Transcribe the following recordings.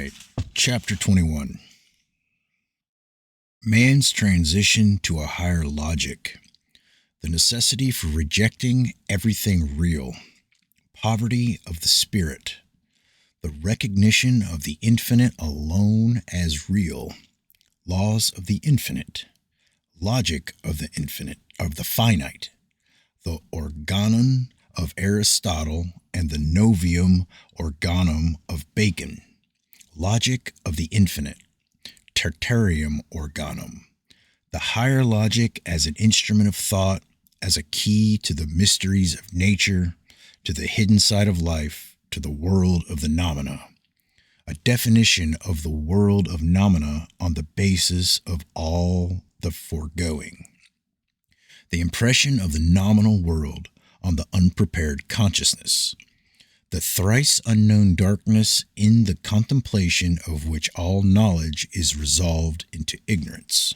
right, Chapter 21. Man's transition to a higher logic. The necessity for rejecting everything real. Poverty of the spirit. The recognition of the infinite alone as real. Laws of the infinite. Logic of the infinite, of the finite. The organon of Aristotle and the novium organum of Bacon. Logic of the infinite. Tertium organum. The higher logic as an instrument of thought, as a key to the mysteries of nature, to the hidden side of life, to the world of the nomina. A definition of the world of nomina on the basis of all the foregoing. The impression of the nominal world on the unprepared consciousness. The thrice unknown darkness in the contemplation of which all knowledge is resolved into ignorance.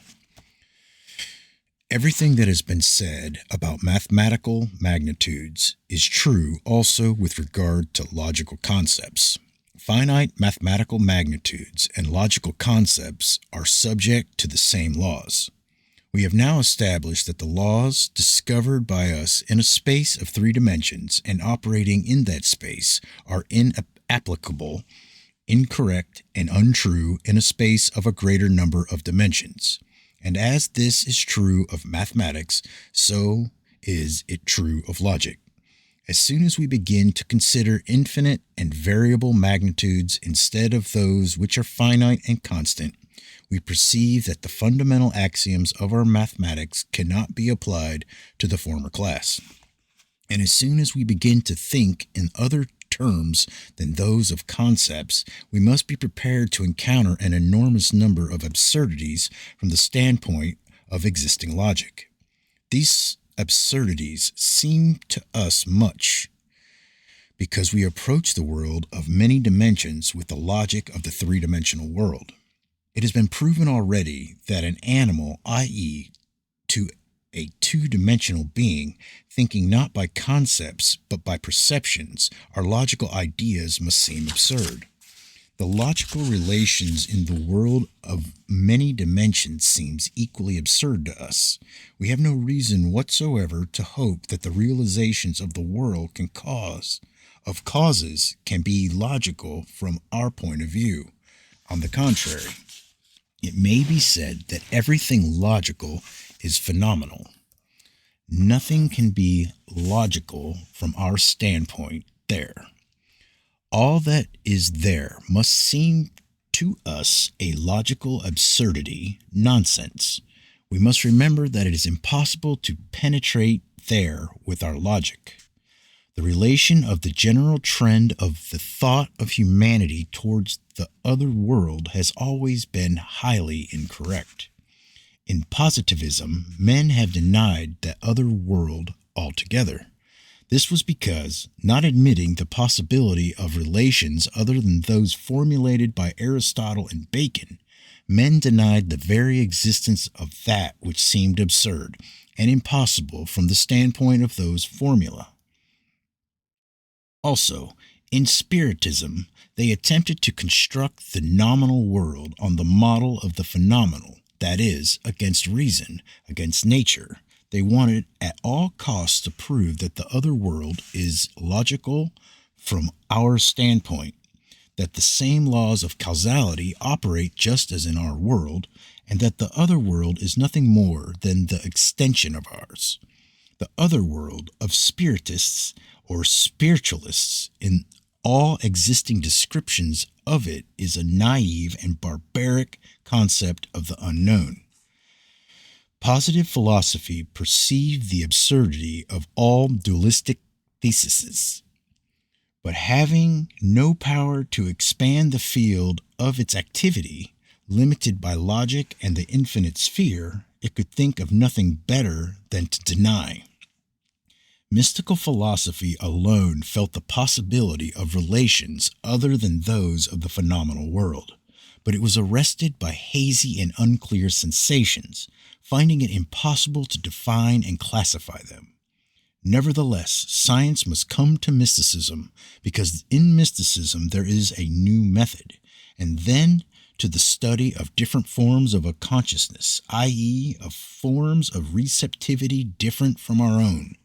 Everything that has been said about mathematical magnitudes is true also with regard to logical concepts. Finite mathematical magnitudes and logical concepts are subject to the same laws. We have now established that the laws discovered by us in a space of 3 dimensions and operating in that space are inapplicable, incorrect, and untrue in a space of a greater number of dimensions. And as this is true of mathematics, so is it true of logic. As soon as we begin to consider infinite and variable magnitudes instead of those which are finite and constant, we perceive that the fundamental axioms of our mathematics cannot be applied to the former class. And as soon as we begin to think in other terms than those of concepts, we must be prepared to encounter an enormous number of absurdities from the standpoint of existing logic. These absurdities seem to us much because we approach the world of many dimensions with the logic of the 3-dimensional world. It has been proven already that an animal, i.e., to a 2-dimensional being, thinking not by concepts but by perceptions, our logical ideas must seem absurd. The logical relations in the world of many dimensions seems equally absurd to us. We have no reason whatsoever to hope that the realizations of the world of causes can be logical from our point of view. On the contrary, it may be said that everything logical is phenomenal. Nothing can be logical from our standpoint there. All that is there must seem to us a logical absurdity, nonsense. We must remember that it is impossible to penetrate there with our logic. The relation of the general trend of the thought of humanity towards the other world has always been highly incorrect. In positivism, men have denied that other world altogether. This was because, not admitting the possibility of relations other than those formulated by Aristotle and Bacon, men denied the very existence of that which seemed absurd and impossible from the standpoint of those formula. Also, in Spiritism, they attempted to construct the nominal world on the model of the phenomenal, that is, against reason, against nature. They wanted at all costs to prove that the other world is logical from our standpoint, that the same laws of causality operate just as in our world, and that the other world is nothing more than the extension of ours. The other world of Spiritists or spiritualists in all existing descriptions of it is a naive and barbaric concept of the unknown. Positive philosophy perceived the absurdity of all dualistic theses, but having no power to expand the field of its activity, limited by logic and the infinite sphere, it could think of nothing better than to deny. Mystical philosophy alone felt the possibility of relations other than those of the phenomenal world, but it was arrested by hazy and unclear sensations, finding it impossible to define and classify them. Nevertheless, science must come to mysticism, because in mysticism there is a new method, and then to the study of different forms of a consciousness, i.e., of forms of receptivity different from our own.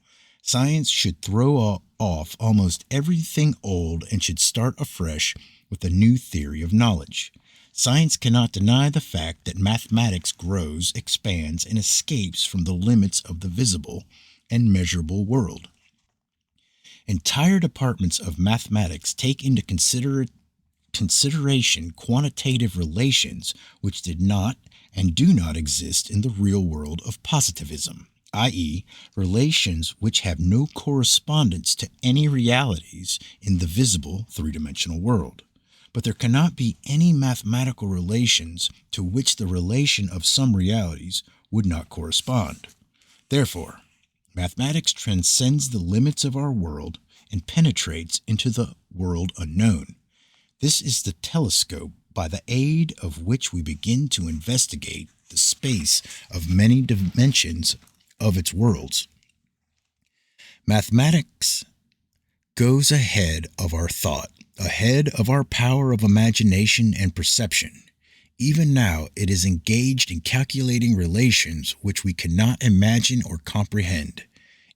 Science should throw off almost everything old and should start afresh with a new theory of knowledge. Science cannot deny the fact that mathematics grows, expands, and escapes from the limits of the visible and measurable world. Entire departments of mathematics take into consideration quantitative relations which did not and do not exist in the real world of positivism, i.e., relations which have no correspondence to any realities in the visible three-dimensional world. But there cannot be any mathematical relations to which the relation of some realities would not correspond. Therefore, mathematics transcends the limits of our world and penetrates into the world unknown. This is the telescope by the aid of which we begin to investigate the space of many dimensions of its worlds. Mathematics goes ahead of our thought, ahead of our power of imagination and perception. Even now, it is engaged in calculating relations which we cannot imagine or comprehend.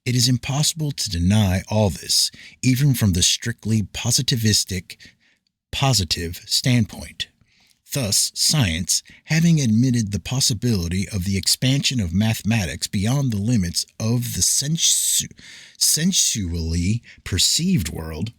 It is impossible to deny all this, even from the strictly positive standpoint. Thus, science, having admitted the possibility of the expansion of mathematics beyond the limits of the sensually perceived world,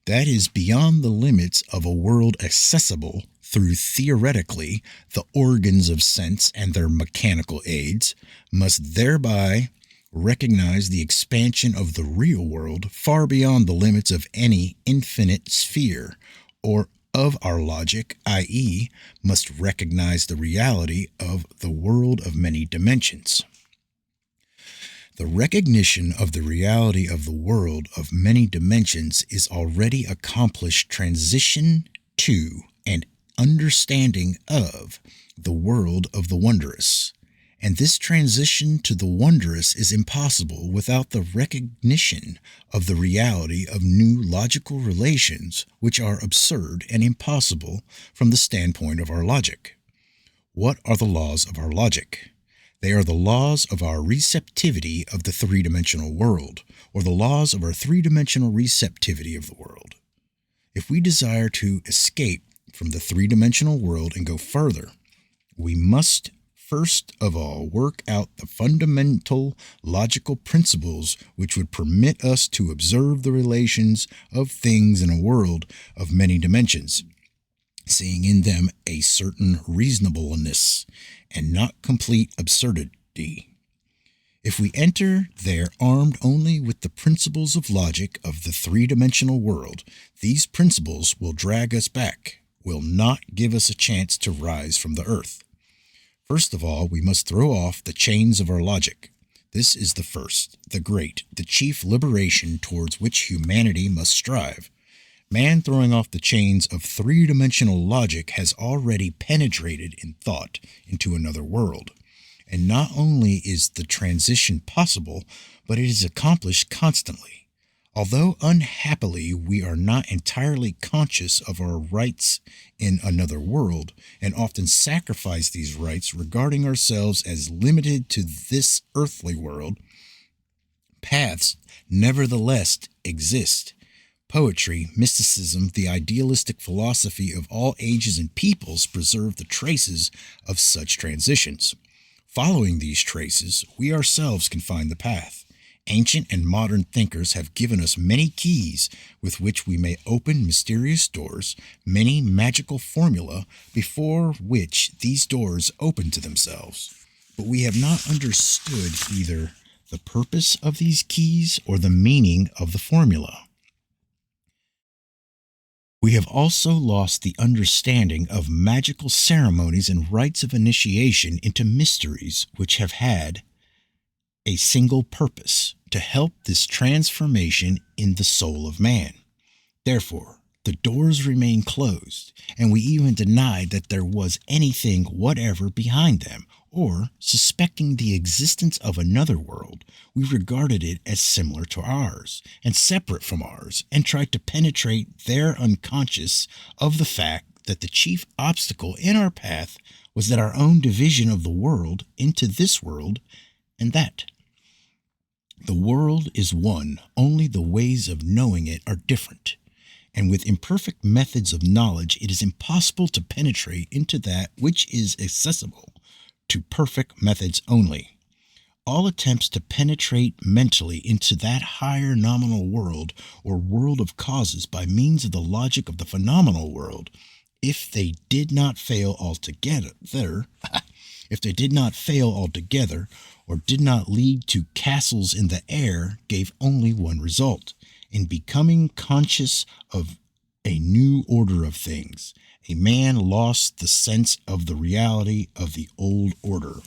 that is, beyond the limits of a world accessible through theoretically the organs of sense and their mechanical aids, must thereby recognize the expansion of the real world far beyond the limits of any infinite sphere, or of our logic, i.e., must recognize the reality of the world of many dimensions. The recognition of the reality of the world of many dimensions is already accomplished transition to and understanding of the world of the wondrous. And this transition to the wondrous is impossible without the recognition of the reality of new logical relations which are absurd and impossible from the standpoint of our logic. What are the laws of our logic? They are the laws of our receptivity of the three-dimensional world, or the laws of our three-dimensional receptivity of the world. If we desire to escape from the three-dimensional world and go further, we must first of all work out the fundamental logical principles which would permit us to observe the relations of things in a world of many dimensions, seeing in them a certain reasonableness and not complete absurdity. If we enter there armed only with the principles of logic of the three-dimensional world, these principles will drag us back, will not give us a chance to rise from the earth. First of all, we must throw off the chains of our logic. This is the first, the great, the chief liberation towards which humanity must strive. Man throwing off the chains of three-dimensional logic has already penetrated in thought into another world. And not only is the transition possible, but it is accomplished constantly. Although unhappily we are not entirely conscious of our rights in another world, and often sacrifice these rights regarding ourselves as limited to this earthly world, paths nevertheless exist. Poetry, mysticism, the idealistic philosophy of all ages and peoples preserve the traces of such transitions. Following these traces, we ourselves can find the path. Ancient and modern thinkers have given us many keys with which we may open mysterious doors, many magical formula before which these doors open to themselves. But we have not understood either the purpose of these keys or the meaning of the formula. We have also lost the understanding of magical ceremonies and rites of initiation into mysteries which have had a single purpose: to help this transformation in the soul of man. Therefore, the doors remain closed, and we even denied that there was anything whatever behind them, or, suspecting the existence of another world, we regarded it as similar to ours, and separate from ours, and tried to penetrate their unconscious of the fact that the chief obstacle in our path was that our own division of the world into this world and that. The world is one, only the ways of knowing it are different. And with imperfect methods of knowledge, it is impossible to penetrate into that which is accessible to perfect methods only. All attempts to penetrate mentally into that higher nominal world or world of causes by means of the logic of the phenomenal world, if they did not fail altogether, or did not lead to castles in the air, gave only one result. In becoming conscious of a new order of things, a man lost the sense of the reality of the old order.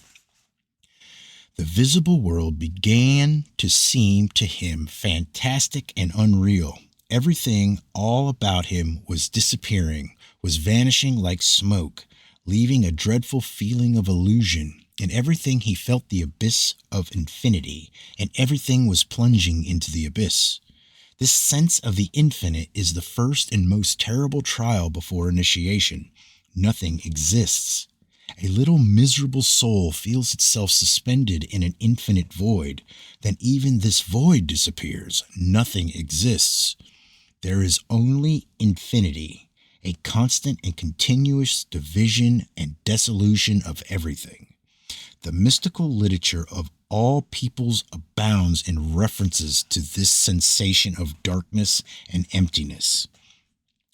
The visible world began to seem to him fantastic and unreal. Everything all about him was disappearing, was vanishing like smoke, leaving a dreadful feeling of illusion. In everything he felt the abyss of infinity, and everything was plunging into the abyss. This sense of the infinite is the first and most terrible trial before initiation. Nothing exists. A little miserable soul feels itself suspended in an infinite void. Then even this void disappears. Nothing exists. There is only infinity, a constant and continuous division and dissolution of everything. The mystical literature of all peoples abounds in references to this sensation of darkness and emptiness.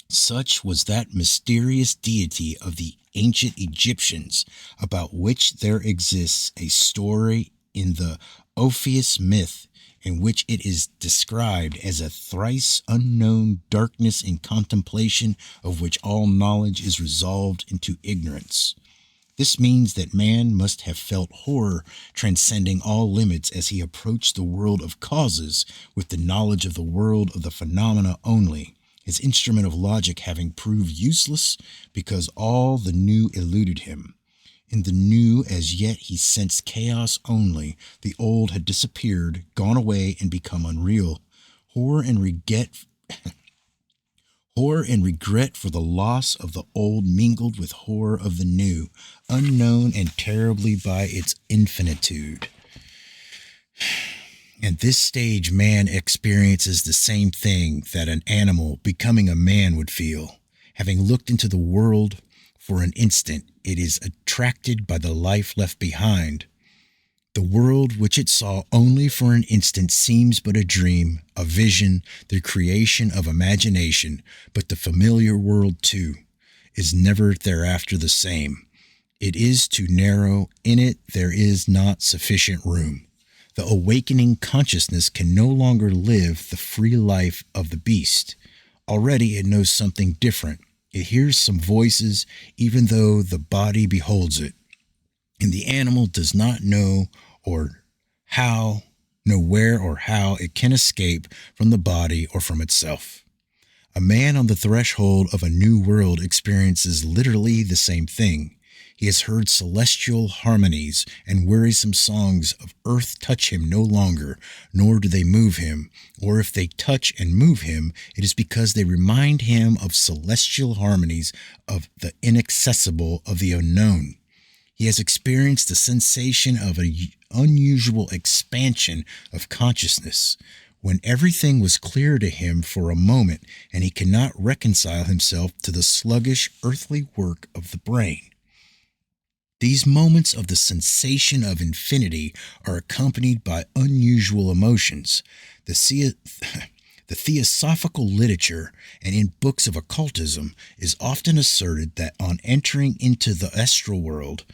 Such was that mysterious deity of the ancient Egyptians, about which there exists a story in the Orpheus myth, in which it is described as a thrice unknown darkness in contemplation of which all knowledge is resolved into ignorance. This means that man must have felt horror transcending all limits as he approached the world of causes with the knowledge of the world of the phenomena only, his instrument of logic having proved useless because all the new eluded him. In the new as yet he sensed chaos only. The old had disappeared, gone away, and become unreal. Horror and regret for the loss of the old mingled with horror of the new, unknown and terribly by its infinitude. At this stage, man experiences the same thing that an animal becoming a man would feel. Having looked into the world for an instant, it is attracted by the life left behind. The world which it saw only for an instant seems but a dream, a vision, the creation of imagination, but the familiar world, too, is never thereafter the same. It is too narrow. In it there is not sufficient room. The awakening consciousness can no longer live the free life of the beast. Already it knows something different. It hears some voices, even though the body beholds it. And the animal does not know where or how it can escape from the body or from itself. A man on the threshold of a new world experiences literally the same thing. He has heard celestial harmonies and wearisome songs of earth touch him no longer, nor do they move him. Or if they touch and move him, it is because they remind him of celestial harmonies, of the inaccessible, of the unknown. He has experienced the sensation of an unusual expansion of consciousness, when everything was clear to him for a moment, and he cannot reconcile himself to the sluggish earthly work of the brain. These moments of the sensation of infinity are accompanied by unusual emotions. The theosophical literature and in books of occultism is often asserted that on entering into the astral world,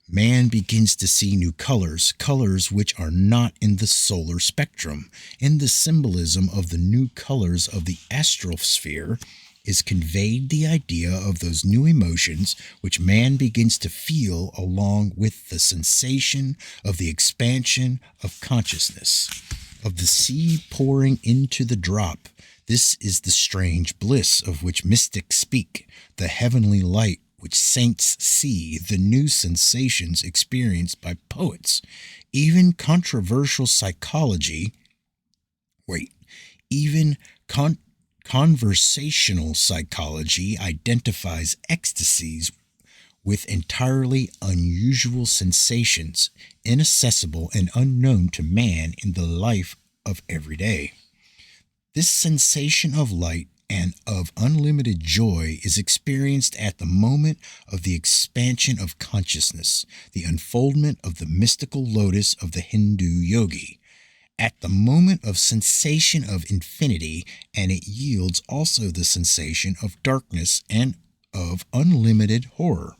man begins to see new colors, colors which are not in the solar spectrum. In the symbolism of the new colors of the astral sphere is conveyed the idea of those new emotions which man begins to feel along with the sensation of the expansion of consciousness, of the sea pouring into the drop. This is the strange bliss of which mystics speak, the heavenly light which saints see, the new sensations experienced by poets. Even controversial psychology, even Conversational psychology identifies ecstasies with entirely unusual sensations, inaccessible and unknown to man in the life of every day. This sensation of light and of unlimited joy is experienced at the moment of the expansion of consciousness, the unfoldment of the mystical lotus of the Hindu yogi, at the moment of sensation of infinity, and it yields also the sensation of darkness and of unlimited horror.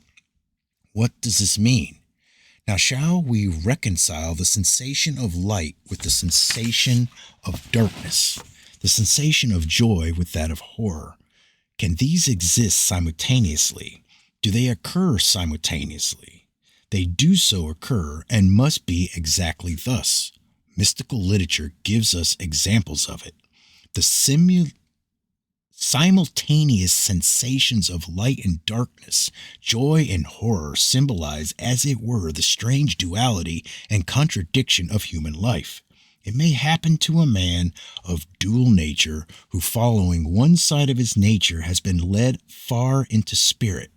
What does this mean? Now, shall we reconcile the sensation of light with the sensation of darkness, the sensation of joy with that of horror? Can these exist simultaneously? Do they occur simultaneously? They do so occur and must be exactly thus. Mystical literature gives us examples of it. The simultaneous sensations of light and darkness, joy and horror symbolize, as it were, the strange duality and contradiction of human life. It may happen to a man of dual nature who, following one side of his nature, has been led far into spirit,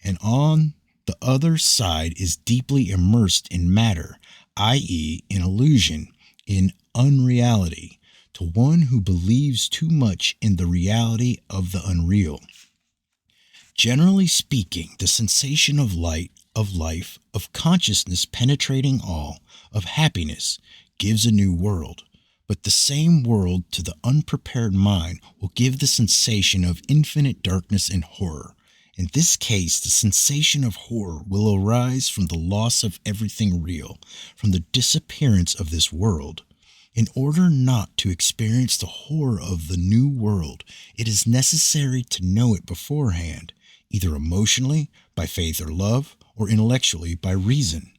and on the other side is deeply immersed in matter, i.e., in illusion, in unreality, to one who believes too much in the reality of the unreal. Generally speaking, the sensation of light, of life, of consciousness penetrating all, of happiness, gives a new world. But the same world to the unprepared mind will give the sensation of infinite darkness and horror. In this case, the sensation of horror will arise from the loss of everything real, from the disappearance of this world. In order not to experience the horror of the new world, it is necessary to know it beforehand, either emotionally, by faith or love, or intellectually, by reason.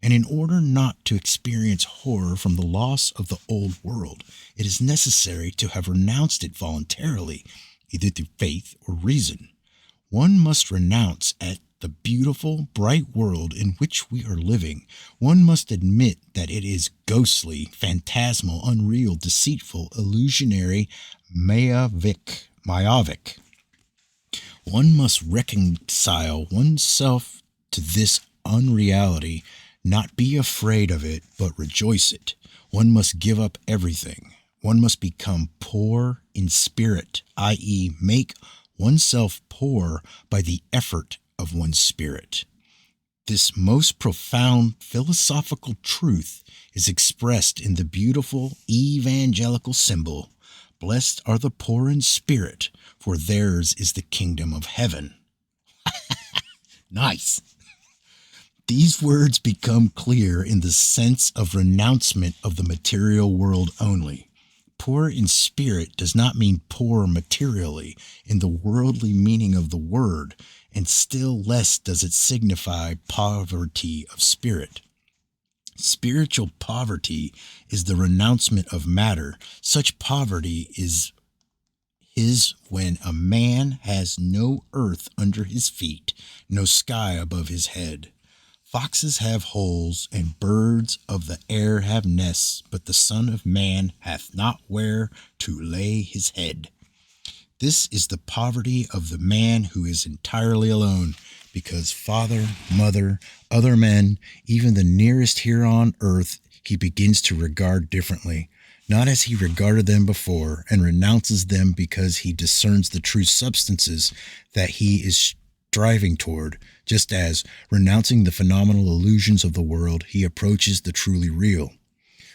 And in order not to experience horror from the loss of the old world, it is necessary to have renounced it voluntarily, either through faith or reason. One must renounce at the beautiful, bright world in which we are living. One must admit that it is ghostly, phantasmal, unreal, deceitful, illusionary, myopic. One must reconcile oneself to this unreality, not be afraid of it, but rejoice it. One must give up everything. One must become poor in spirit, i.e., make oneself poor by the effort of one's spirit. This most profound philosophical truth is expressed in the beautiful evangelical symbol, "Blessed are the poor in spirit, for theirs is the kingdom of heaven." Nice. These words become clear in the sense of renouncement of the material world only. Poor in spirit does not mean poor materially in the worldly meaning of the word, and still less does it signify poverty of spirit. Spiritual poverty is the renouncement of matter. Such poverty is when a man has no earth under his feet, no sky above his head. Foxes have holes, and birds of the air have nests, but the Son of Man hath not where to lay his head. This is the poverty of the man who is entirely alone, because father, mother, other men, even the nearest here on earth, he begins to regard differently, not as he regarded them before, and renounces them because he discerns the true substances that he is striving toward. Just as, renouncing the phenomenal illusions of the world, he approaches the truly real.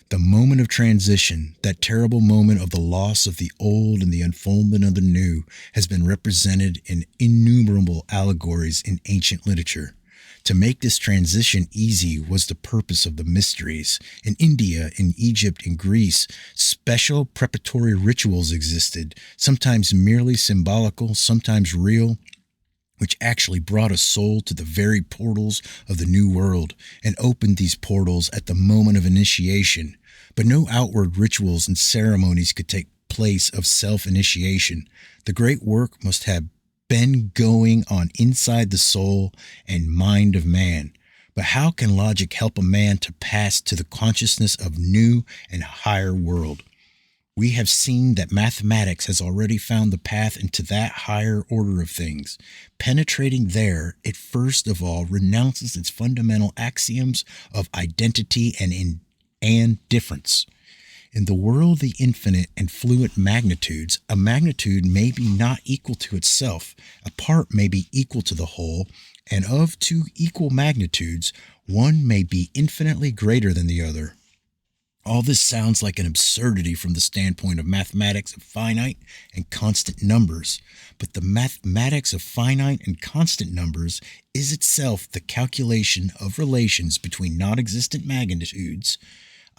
The moment of transition, that terrible moment of the loss of the old and the unfoldment of the new, has been represented in innumerable allegories in ancient literature. To make this transition easy was the purpose of the mysteries. In India, in Egypt, in Greece, special preparatory rituals existed, sometimes merely symbolical, sometimes real, which actually brought a soul to the very portals of the new world and opened these portals at the moment of initiation. But no outward rituals and ceremonies could take place of self-initiation. The great work must have been going on inside the soul and mind of man. But how can logic help a man to pass to the consciousness of new and higher world? We have seen that mathematics has already found the path into that higher order of things. Penetrating there, it first of all renounces its fundamental axioms of identity and difference. In the world of the infinite and fluent magnitudes, a magnitude may be not equal to itself, a part may be equal to the whole, and of two equal magnitudes, one may be infinitely greater than the other. All this sounds like an absurdity from the standpoint of mathematics of finite and constant numbers, but the mathematics of finite and constant numbers is itself the calculation of relations between non-existent magnitudes,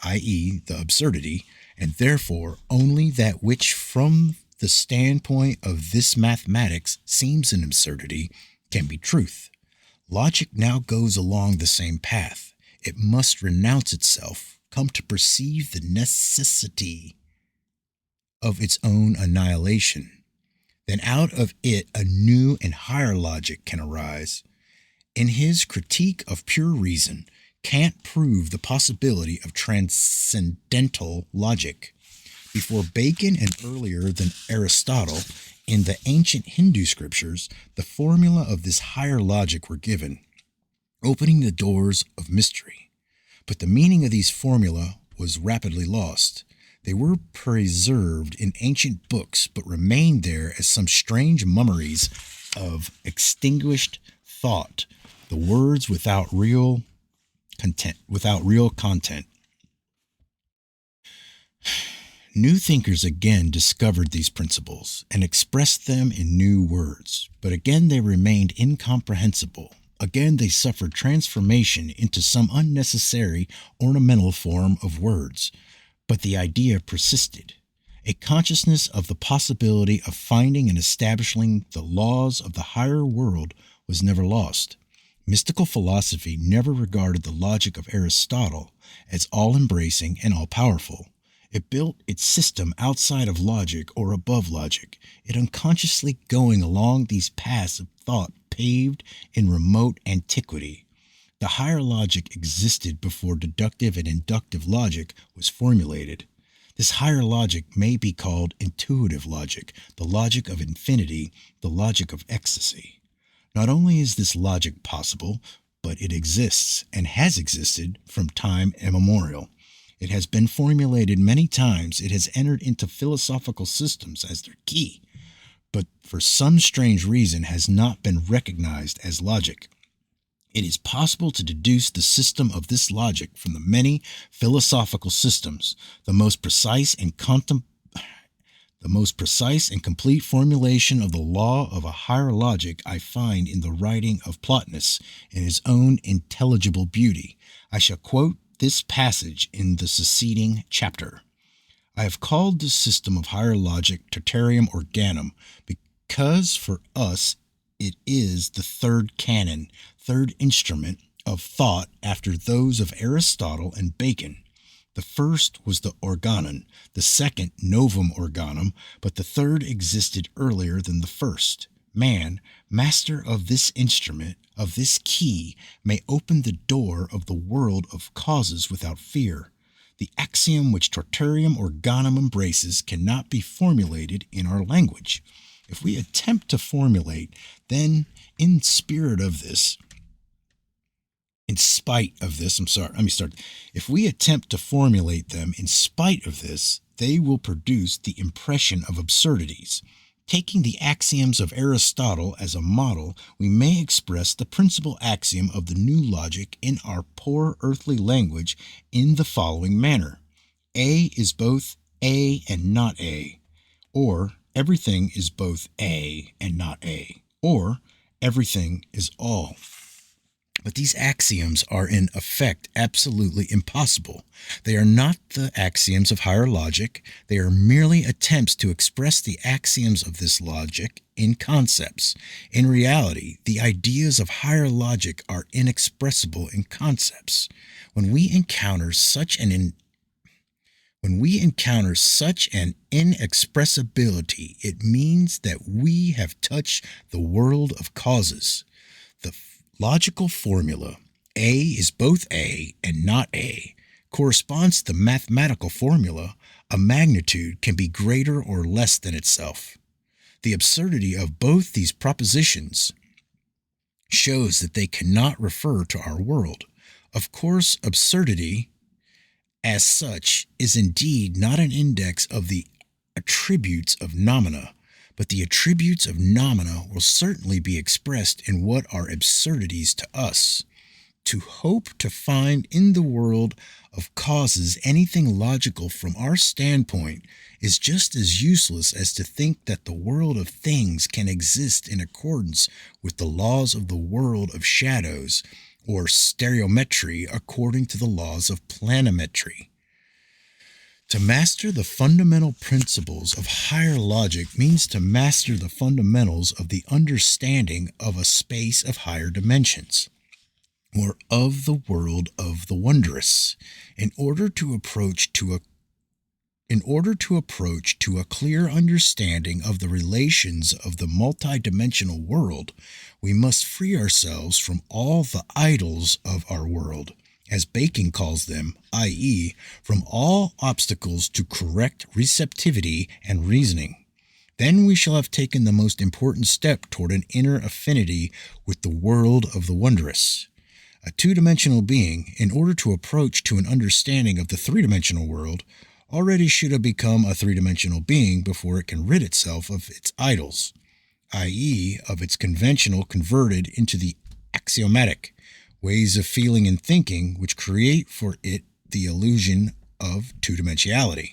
i.e., the absurdity, and therefore only that which from the standpoint of this mathematics seems an absurdity can be truth. Logic now goes along the same path. It must renounce itself, come to perceive the necessity of its own annihilation. Then out of it a new and higher logic can arise. In his Critique of Pure Reason, Kant proved the possibility of transcendental logic. Before Bacon and earlier than Aristotle, in the ancient Hindu scriptures, the formula of this higher logic were given, opening the doors of mystery. But the meaning of these formulae was rapidly lost. They were preserved in ancient books, but remained there as some strange mummeries of extinguished thought, the words without real content. New thinkers again discovered these principles and expressed them in new words, but again they remained incomprehensible. Again, they suffered transformation into some unnecessary ornamental form of words, but the idea persisted. A consciousness of the possibility of finding and establishing the laws of the higher world was never lost. Mystical philosophy never regarded the logic of Aristotle as all-embracing and all-powerful. It built its system outside of logic or above logic, it unconsciously going along these paths of thought paved in remote antiquity. The higher logic existed before deductive and inductive logic was formulated. This higher logic may be called intuitive logic, the logic of infinity, the logic of ecstasy. Not only is this logic possible, but it exists and has existed from time immemorial. It has been formulated many times. It has entered into philosophical systems as their key, but for some strange reason has not been recognized as logic. It is possible to deduce the system of this logic from the many philosophical systems. The most precise and complete formulation of the law of a higher logic I find in the writing of Plotinus in his own intelligible beauty. I shall quote this passage in the succeeding chapter. I have called this system of higher logic Tertium Organum because for us it is the third canon, third instrument of thought after those of Aristotle and Bacon. The first was the Organon, the second Novum Organum, but the third existed earlier than the first. Man, master of this instrument, of this key, may open the door of the world of causes without fear. The axiom which Tertium Organum embraces cannot be formulated in our language. If we attempt to formulate, then in spite of this, If we attempt to formulate them in spite of this, they will produce the impression of absurdities. Taking the axioms of Aristotle as a model, we may express the principal axiom of the new logic in our poor earthly language in the following manner. A is both A and not A, or everything is both A and not A, or everything is all. But these axioms are in effect absolutely impossible. They are not the axioms of higher logic. They are merely attempts to express the axioms of this logic in concepts. In reality, the ideas of higher logic are inexpressible in concepts. When we encounter such an inexpressibility, it means that we have touched the world of causes. The logical formula, A is both A and not A, corresponds to the mathematical formula, a magnitude can be greater or less than itself. The absurdity of both these propositions shows that they cannot refer to our world. Of course, absurdity, as such, is indeed not an index of the attributes of noumena, but the attributes of noumena will certainly be expressed in what are absurdities to us. To hope to find in the world of causes anything logical from our standpoint is just as useless as to think that the world of things can exist in accordance with the laws of the world of shadows, or stereometry according to the laws of planimetry. To master the fundamental principles of higher logic means to master the fundamentals of the understanding of a space of higher dimensions, or of the world of the wondrous, in order to approach to a clear understanding of the relations of the multidimensional world. We must free ourselves from all the idols of our world, as Bacon calls them, i.e., from all obstacles to correct receptivity and reasoning. Then we shall have taken the most important step toward an inner affinity with the world of the wondrous. A two-dimensional being, in order to approach to an understanding of the three-dimensional world, already should have become a three-dimensional being before it can rid itself of its idols, i.e., of its conventional converted into the axiomatic ways of feeling and thinking which create for it the illusion of two-dimensionality.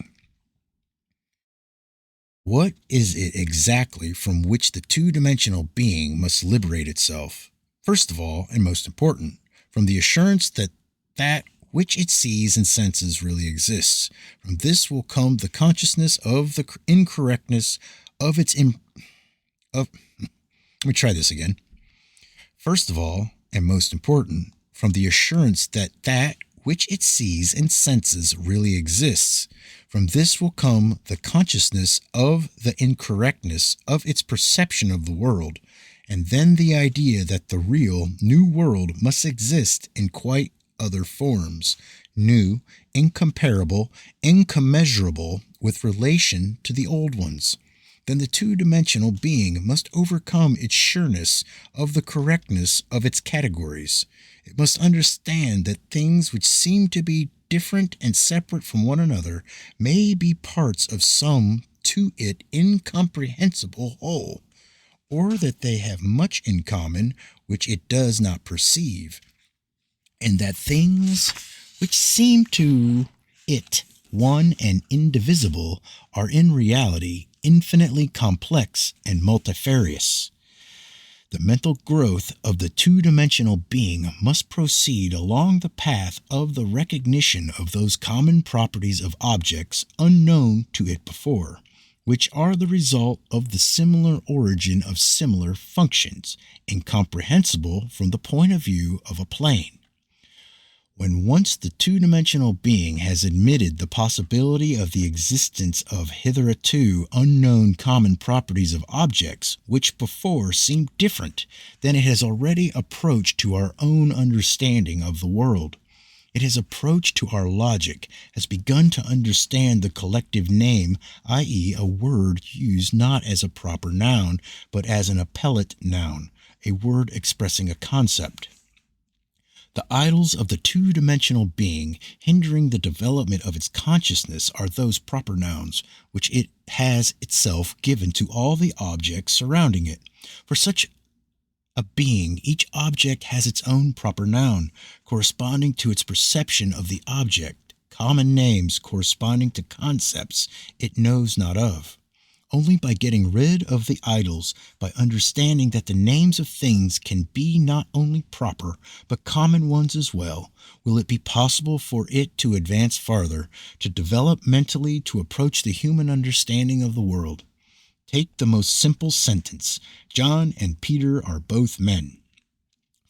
What is it exactly from which the two-dimensional being must liberate itself? First of all, and most important, from the assurance that that which it sees and senses really exists. From this will come the consciousness of the incorrectness of its let me try this again. First of all, and most important, from the assurance that that which it sees and senses really exists. From this will come the consciousness of the incorrectness of its perception of the world, and then the idea that the real new world must exist in quite other forms, new, incomparable, incommensurable with relation to the old ones. Then the two-dimensional being must overcome its sureness of the correctness of its categories. It must understand that things which seem to be different and separate from one another may be parts of some to it incomprehensible whole, or that they have much in common which it does not perceive, and that things which seem to it one and indivisible are in reality infinitely complex and multifarious. The mental growth of the two-dimensional being must proceed along the path of the recognition of those common properties of objects unknown to it before, which are the result of the similar origin of similar functions, incomprehensible from the point of view of a plane. When once the two-dimensional being has admitted the possibility of the existence of hitherto unknown common properties of objects which before seemed different, then it has already approached to our own understanding of the world. It has approached to our logic, has begun to understand the collective name, i.e., a word used not as a proper noun, but as an appellate noun, a word expressing a concept. The idols of the two-dimensional being hindering the development of its consciousness are those proper nouns which it has itself given to all the objects surrounding it. For such a being, each object has its own proper noun, corresponding to its perception of the object, common names corresponding to concepts it knows not of. Only by getting rid of the idols, by understanding that the names of things can be not only proper, but common ones as well, will it be possible for it to advance farther, to develop mentally, to approach the human understanding of the world. Take the most simple sentence: John and Peter are both men.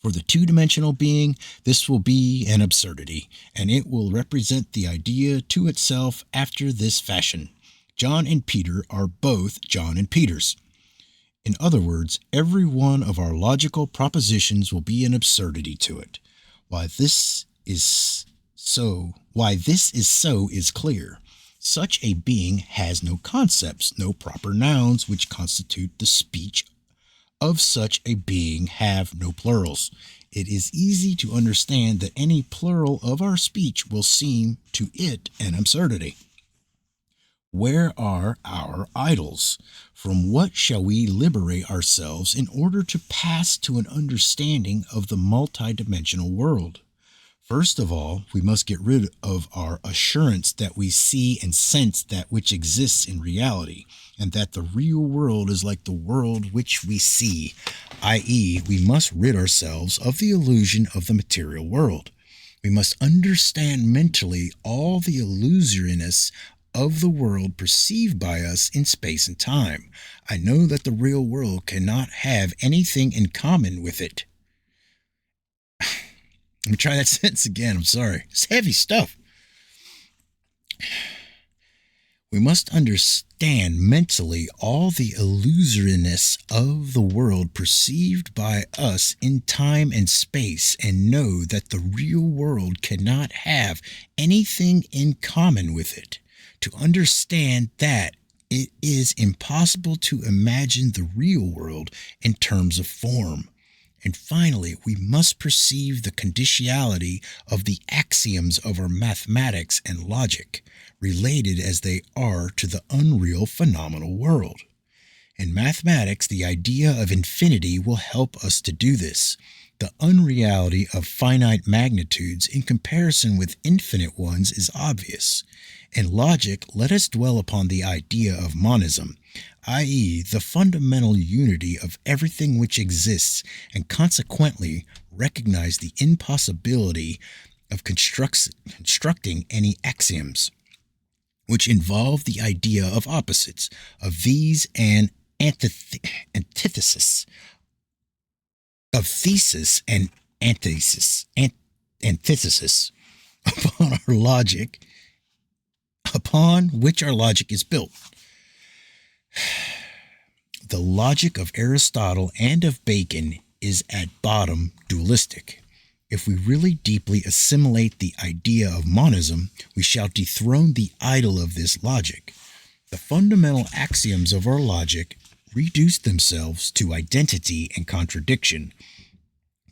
For the two-dimensional being, this will be an absurdity, and it will represent the idea to itself after this fashion: John and Peter are both John and Peters. In other words, every one of our logical propositions will be an absurdity to it. Why this is so is clear. Such a being has no concepts, no proper nouns which constitute the speech of such a being have no plurals. It is easy to understand that any plural of our speech will seem to it an absurdity. Where are our idols? From what shall we liberate ourselves in order to pass to an understanding of the multidimensional world? First of all, we must get rid of our assurance that we see and sense that which exists in reality, and that the real world is like the world which we see, i.e., we must rid ourselves of the illusion of the material world. We must understand mentally all the illusoriness of the world perceived by us in space and time. I know that the real world cannot have anything in common with it. Let me try that sentence again. I'm sorry. It's heavy stuff. We must understand mentally all the illusoriness of the world perceived by us in time and space, and know that the real world cannot have anything in common with it. To understand that, it is impossible to imagine the real world in terms of form. And finally, we must perceive the conditionality of the axioms of our mathematics and logic, related as they are to the unreal phenomenal world. In mathematics, the idea of infinity will help us to do this. The unreality of finite magnitudes in comparison with infinite ones is obvious. In logic, let us dwell upon the idea of monism, i.e., the fundamental unity of everything which exists, and consequently recognize the impossibility of constructing any axioms, which involve the idea of opposites, of these and antithesis, of thesis and antithesis, upon which our logic is built. The logic of Aristotle and of Bacon is at bottom dualistic. If we really deeply assimilate the idea of monism, we shall dethrone the idol of this logic. The fundamental axioms of our logic reduce themselves to identity and contradiction,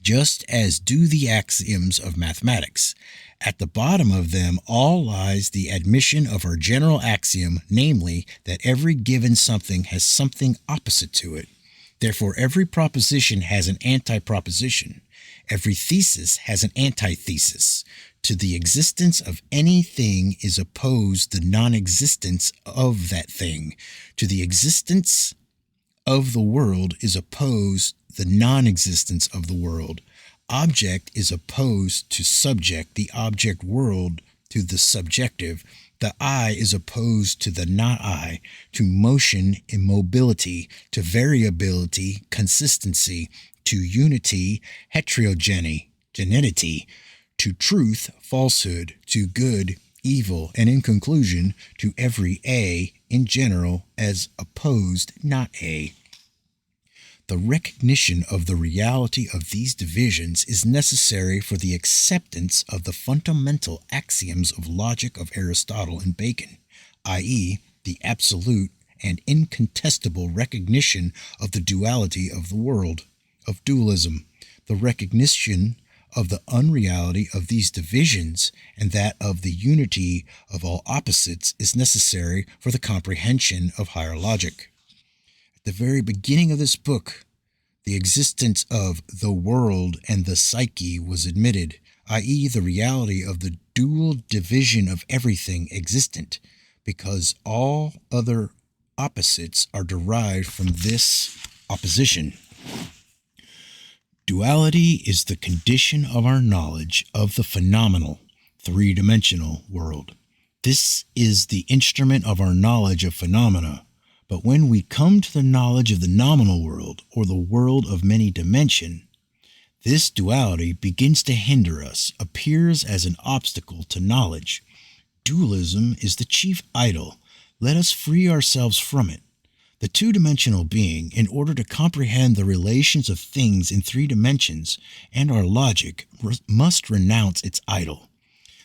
just as do the axioms of mathematics. At the bottom of them all lies the admission of our general axiom, namely, that every given something has something opposite to it. Therefore, every proposition has an anti-proposition. Every thesis has an antithesis. To the existence of anything is opposed the non-existence of that thing. To the existence of the world is opposed the non-existence of the world. Object is opposed to subject, the object world to the subjective. The I is opposed to the not I, to motion, immobility, to variability, consistency, to unity, heterogeneity, to truth, falsehood, to good, evil, and in conclusion, to every A in general as opposed not A. The recognition of the reality of these divisions is necessary for the acceptance of the fundamental axioms of logic of Aristotle and Bacon, i.e., the absolute and incontestable recognition of the duality of the world, of dualism, the recognition of the unreality of these divisions, and that of the unity of all opposites is necessary for the comprehension of higher logic. At the very beginning of this book, the existence of the world and the psyche was admitted, i.e., the reality of the dual division of everything existent, because all other opposites are derived from this opposition. Duality is the condition of our knowledge of the phenomenal, three-dimensional world. This is the instrument of our knowledge of phenomena. But when we come to the knowledge of the nominal world, or the world of many dimension, this duality begins to hinder us, appears as an obstacle to knowledge. Dualism is the chief idol. Let us free ourselves from it. The two-dimensional being, in order to comprehend the relations of things in three dimensions and our logic, must renounce its idol.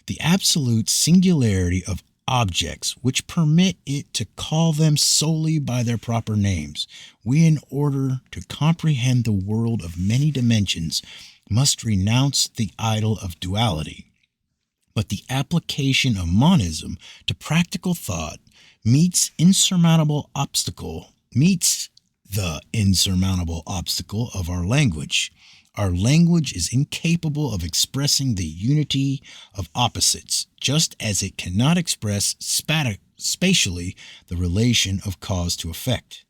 The absolute singularity of objects which permit it to call them solely by their proper names. We, in order to comprehend the world of many dimensions, must renounce the idol of duality. But the application of monism to practical thought meets the insurmountable obstacle of our language. Our language is incapable of expressing the unity of opposites, just as it cannot express spatially the relation of cause to effect.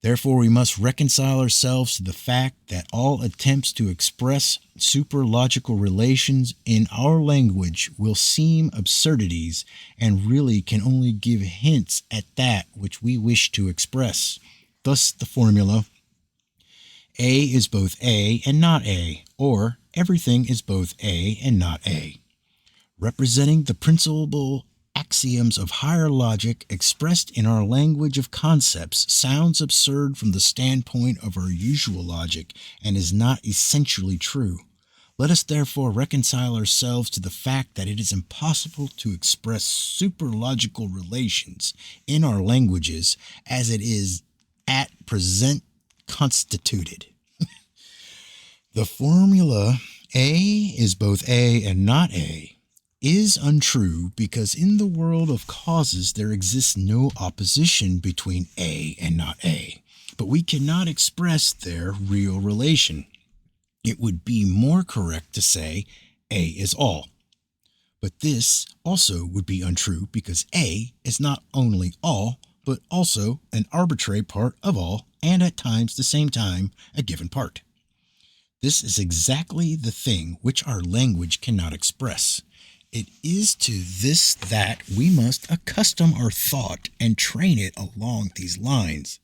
Therefore, we must reconcile ourselves to the fact that all attempts to express superlogical relations in our language will seem absurdities and really can only give hints at that which we wish to express. Thus, the formula A is both A and not A, or everything is both A and not A, representing the principal axioms of higher logic expressed in our language of concepts, sounds absurd from the standpoint of our usual logic and is not essentially true. Let us therefore reconcile ourselves to the fact that it is impossible to express superlogical relations in our languages as it is at present constituted. The formula A is both A and not A is untrue because in the world of causes there exists no opposition between A and not A, but we cannot express their real relation. It would be more correct to say A is all. But this also would be untrue because A is not only all, but also an arbitrary part of all, and at times the same time a given part. This is exactly the thing which our language cannot express. It is to this that we must accustom our thought and train it along these lines.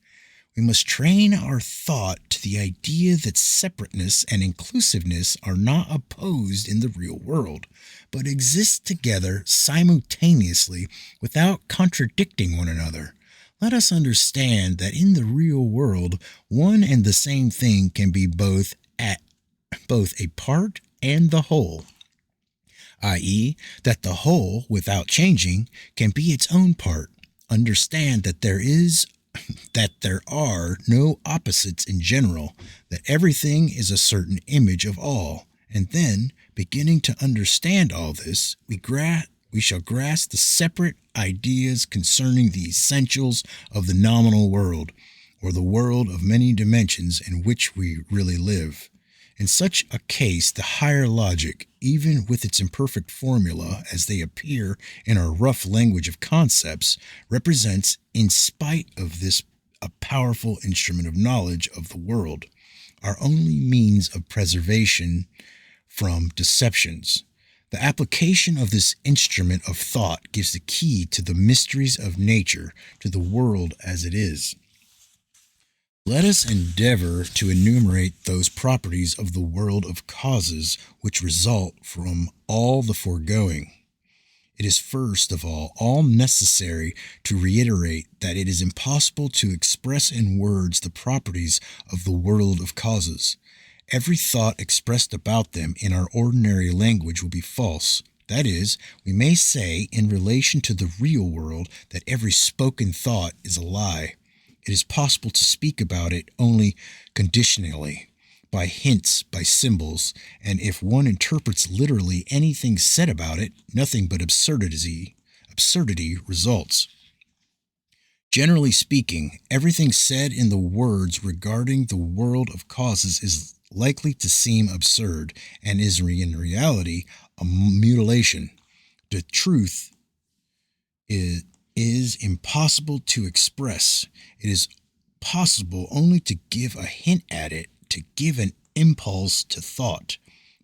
We must train our thought to the idea that separateness and inclusiveness are not opposed in the real world, but exist together simultaneously without contradicting one another. Let us understand that in the real world, one and the same thing can be both a part and the whole, i.e., that the whole, without changing, can be its own part. Understand that there are no opposites in general, that everything is a certain image of all, and then, beginning to understand all this, we shall grasp the separate ideas concerning the essentials of the nominal world, or the world of many dimensions in which we really live. In such a case, the higher logic, even with its imperfect formula as they appear in our rough language of concepts, represents, in spite of this, a powerful instrument of knowledge of the world, our only means of preservation from deceptions. The application of this instrument of thought gives the key to the mysteries of nature, to the world as it is. Let us endeavor to enumerate those properties of the world of causes which result from all the foregoing. It is first of all necessary to reiterate that it is impossible to express in words the properties of the world of causes. Every thought expressed about them in our ordinary language will be false. That is, we may say in relation to the real world that every spoken thought is a lie. It is possible to speak about it only conditionally, by hints, by symbols, and if one interprets literally anything said about it, nothing but absurdity results. Generally speaking, everything said in the words regarding the world of causes is likely to seem absurd and is in reality a mutilation. The truth is impossible to express. It is possible only to give a hint at it, to give an impulse to thought.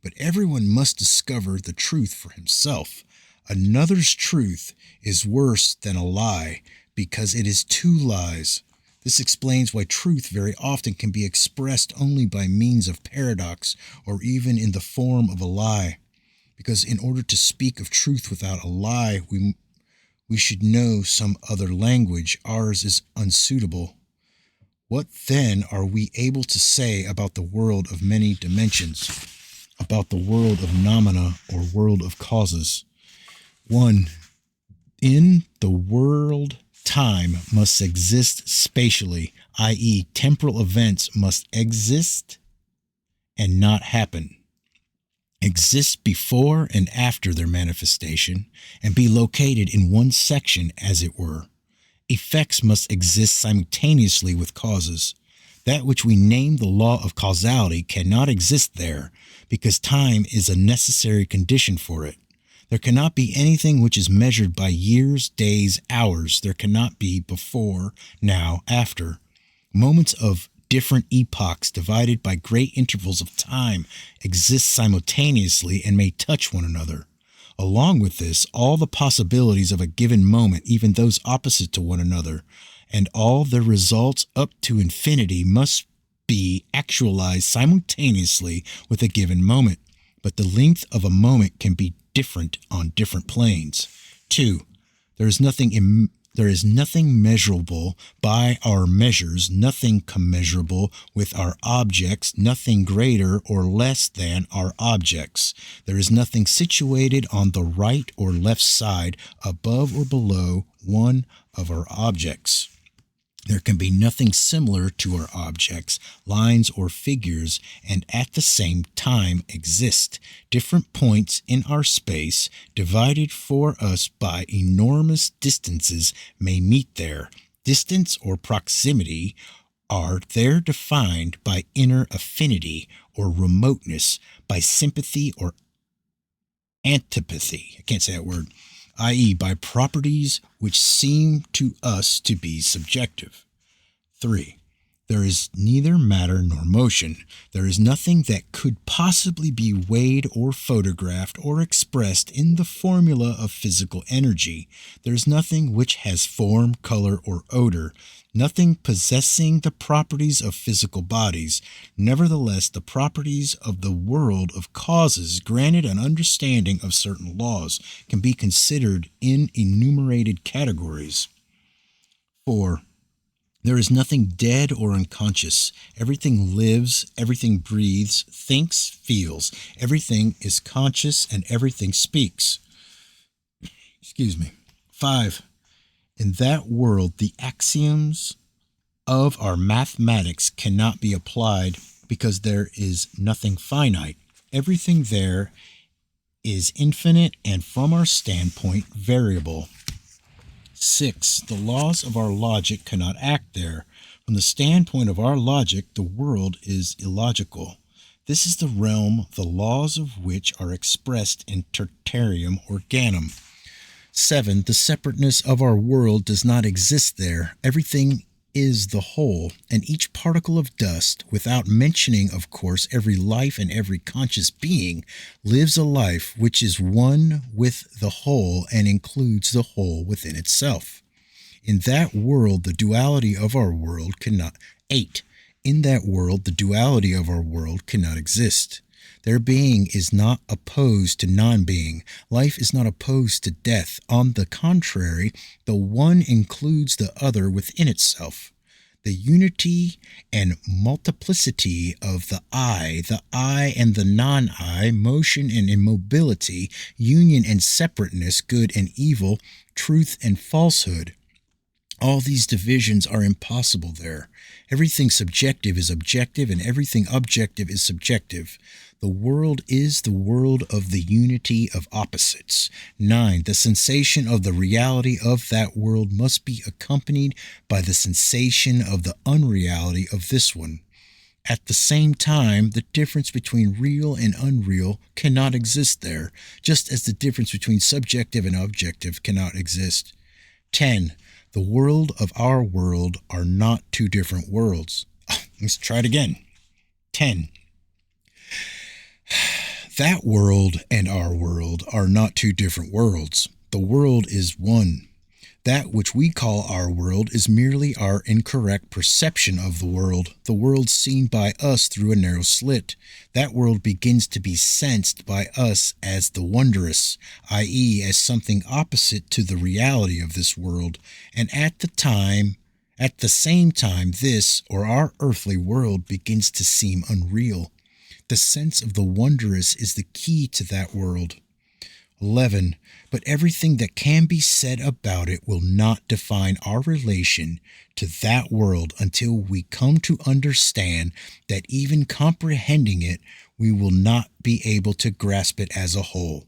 But everyone must discover the truth for himself. Another's truth is worse than a lie because it is two lies. This explains why truth very often can be expressed only by means of paradox or even in the form of a lie. Because in order to speak of truth without a lie, we should know some other language. Ours is unsuitable. What then are we able to say about the world of many dimensions, about the world of nomina or world of causes? 1. In the world, time must exist spatially, i.e., temporal events must exist and not happen, exist before and after their manifestation, and be located in one section, as it were. Effects must exist simultaneously with causes. That which we name the law of causality cannot exist there, because time is a necessary condition for it. There cannot be anything which is measured by years, days, hours. There cannot be before, now, after. Moments of different epochs divided by great intervals of time exist simultaneously and may touch one another. Along with this, all the possibilities of a given moment, even those opposite to one another, and all the results up to infinity must be actualized simultaneously with a given moment. But the length of a moment can be different on different planes. 2. There is nothing measurable by our measures, nothing commensurable with our objects, nothing greater or less than our objects. There is nothing situated on the right or left side, above or below one of our objects. There can be nothing similar to our objects, lines or figures, and at the same time exist. Different points in our space, divided for us by enormous distances, may meet there. Distance or proximity are there defined by inner affinity or remoteness, by sympathy or antipathy. I can't say that word. I.e., by properties which seem to us to be subjective. 3. There is neither matter nor motion. There is nothing that could possibly be weighed or photographed or expressed in the formula of physical energy. There is nothing which has form, color, or odor. Nothing possessing the properties of physical bodies. Nevertheless, the properties of the world of causes, granted an understanding of certain laws, can be considered in enumerated categories. 4. There is nothing dead or unconscious. Everything lives, everything breathes, thinks, feels. Everything is conscious and everything speaks. 5. In that world, the axioms of our mathematics cannot be applied because there is nothing finite. Everything there is infinite and from our standpoint variable. 6. The laws of our logic cannot act there. From the standpoint of our logic, the world is illogical. This is the realm, the laws of which are expressed in tertium organum. 7. The separateness of our world does not exist there. Everything is the whole, and each particle of dust, without mentioning, of course, every life and every conscious being, lives a life which is one with the whole and includes the whole within itself. In that world, the duality of our world cannot. 8. In that world, the duality of our world cannot exist. Their being is not opposed to non-being. Life is not opposed to death. On the contrary, the one includes the other within itself. The unity and multiplicity of the I and the non-I, motion and immobility, union and separateness, good and evil, truth and falsehood. All these divisions are impossible there. Everything subjective is objective, and everything objective is subjective. The world is the world of the unity of opposites. 9. The sensation of the reality of that world must be accompanied by the sensation of the unreality of this one. At the same time, the difference between real and unreal cannot exist there, just as the difference between subjective and objective cannot exist. 10. The world of our world are not two different worlds. Let's try it again. 10. That world and our world are not two different worlds. The world is one. That which we call our world is merely our incorrect perception of the world seen by us through a narrow slit. That world begins to be sensed by us as the wondrous, i.e., as something opposite to the reality of this world, and at the same time, this, or our earthly world, begins to seem unreal. The sense of the wondrous is the key to that world. 11. But everything that can be said about it will not define our relation to that world until we come to understand that even comprehending it, we will not be able to grasp it as a whole,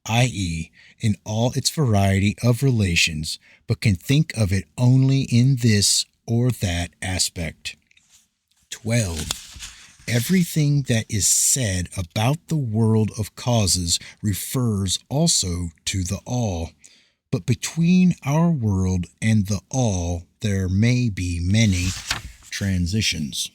i.e., in all its variety of relations, but can think of it only in this or that aspect. 12. Everything that is said about the world of causes refers also to the all, but between our world and the all there may be many transitions.